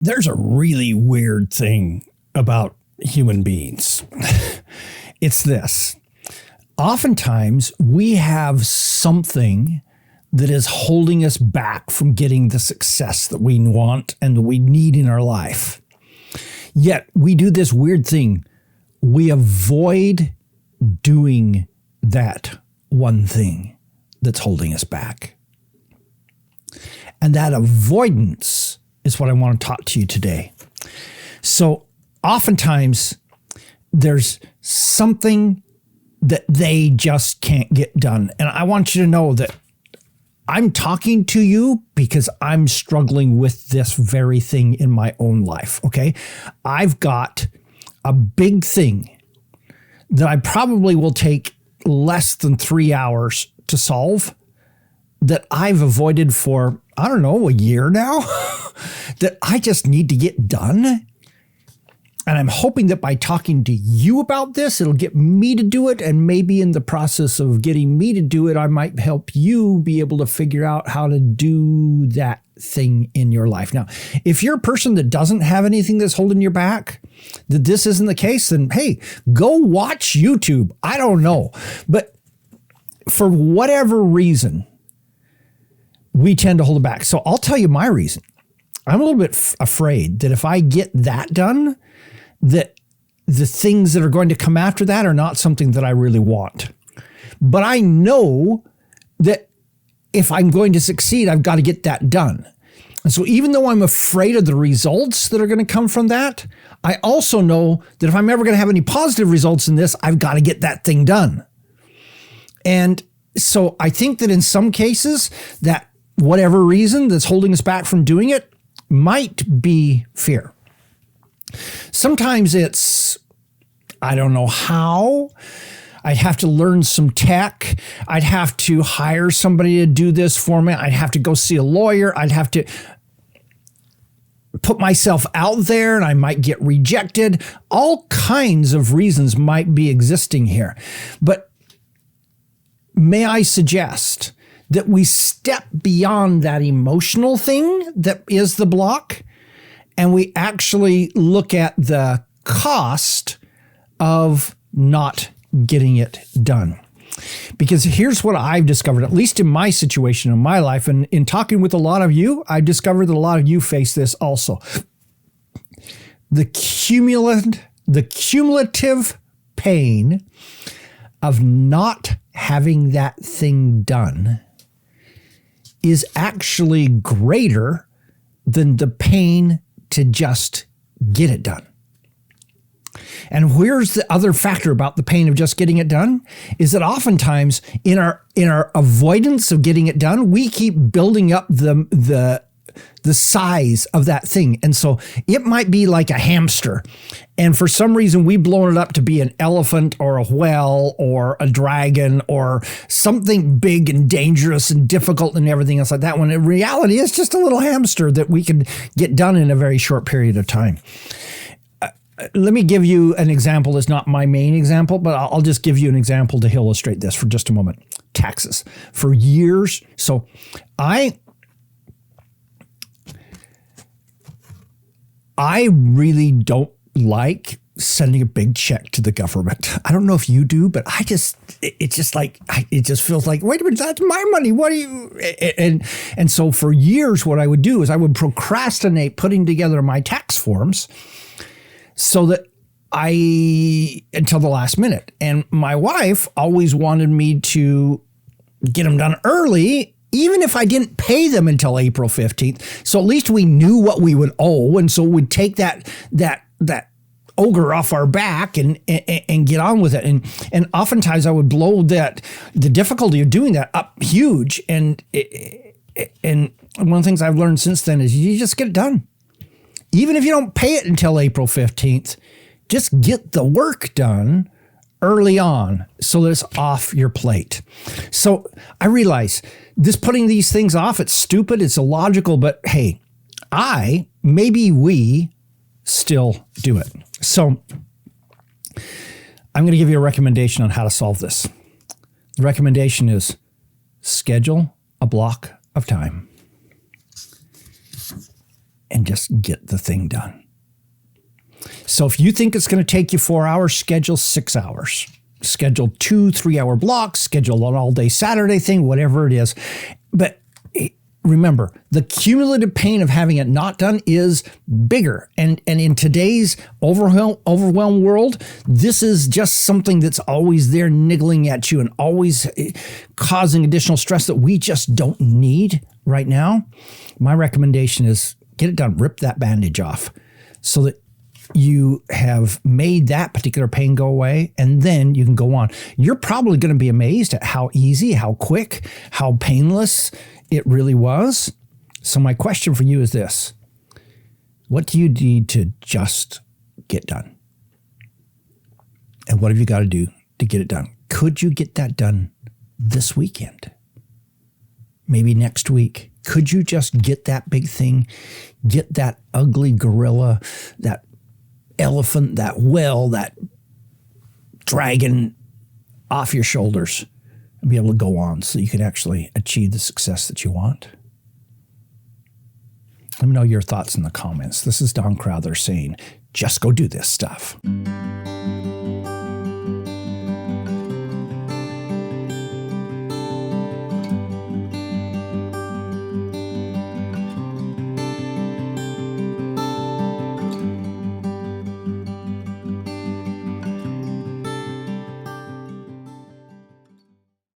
There's a really weird thing about human beings. It's this. Oftentimes, we have something that is holding us back from getting the success that we want and that we need in our life. Yet, we do this weird thing. We avoid doing that one thing that's holding us back. And that avoidance is what I want to talk to you today. So oftentimes there's something that they just can't get done. And I want you to know that I'm talking to you because I'm struggling with this very thing in my own life, okay? I've got a big thing that I probably will take less than 3 hours to solve that I've avoided for, I don't know, a year now, that I just need to get done. And I'm hoping that by talking to you about this, it'll get me to do it. And maybe in the process of getting me to do it, I might help you be able to figure out how to do that thing in your life. Now, if you're a person that doesn't have anything that's holding you back, that this isn't the case, then hey, go watch YouTube. I don't know. But for whatever reason, we tend to hold it back. So I'll tell you my reason. I'm a little bit afraid that if I get that done, that the things that are going to come after that are not something that I really want. But I know that if I'm going to succeed, I've got to get that done. And so even though I'm afraid of the results that are going to come from that, I also know that if I'm ever going to have any positive results in this, I've got to get that thing done. And so I think that in some cases, that whatever reason that's holding us back from doing it might be fear. Sometimes it's, I don't know how. I'd have to learn some tech. I'd have to hire somebody to do this for me. I'd have to go see a lawyer. I'd have to put myself out there and I might get rejected. All kinds of reasons might be existing here. But may I suggest that we step beyond that emotional thing that is the block and we actually look at the cost of not getting it done. Because here's what I've discovered, at least in my situation in my life, and in talking with a lot of you, I've discovered that a lot of you face this also. The cumulative pain of not having that thing done is actually greater than the pain to just get it done. And where's the other factor about the pain of just getting it done is that oftentimes in our avoidance of getting it done, we keep building up the size of that thing. And so it might be like a hamster. And for some reason, we've blown it up to be an elephant or a whale or a dragon or something big and dangerous and difficult and everything else like that. When in reality, it's just a little hamster that we can get done in a very short period of time. Let me give you an example. It's not my main example, but I'll just give you an example to illustrate this for just a moment. Taxes. For years, so I really don't like sending a big check to the government. I don't know if you do, but it just feels like, wait a minute, that's my money. What do you, and so for years, what I would do is I would procrastinate putting together my tax forms so that until the last minute. And my wife always wanted me to get them done early, even if I didn't pay them until April 15th. So at least we knew what we would owe. And so we'd take that ogre off our back and get on with it. And oftentimes I would blow the difficulty of doing that up huge. And one of the things I've learned since then is you just get it done. Even if you don't pay it until April 15th, just get the work done early on so that it's off your plate. So I realize this putting these things off, it's stupid, it's illogical, but hey, maybe we still do it. So I'm going to give you a recommendation on how to solve this. The recommendation is schedule a block of time. and just get the thing done. So if you think it's going to take you 4 hours, schedule 6 hours. Schedule 2 3-hour blocks, schedule an all-day Saturday thing, whatever it is. But remember, the cumulative pain of having it not done is bigger. And in today's overwhelmed world, this is just something that's always there niggling at you and always causing additional stress that we just don't need right now. My recommendation is get it done. Rip that bandage off so that you have made that particular pain go away, and then you can go on. You're probably going to be amazed at how easy, how quick, how painless it really was. So my question for you is this: what do you need to just get done? And what have you got to do to get it done? Could you get that done this weekend? Maybe next week? Could you just get that big thing, get that ugly gorilla, that elephant, that whale, that dragon off your shoulders and be able to go on so you can actually achieve the success that you want? Let me know your thoughts in the comments. This is Don Crowther saying, just go do this stuff.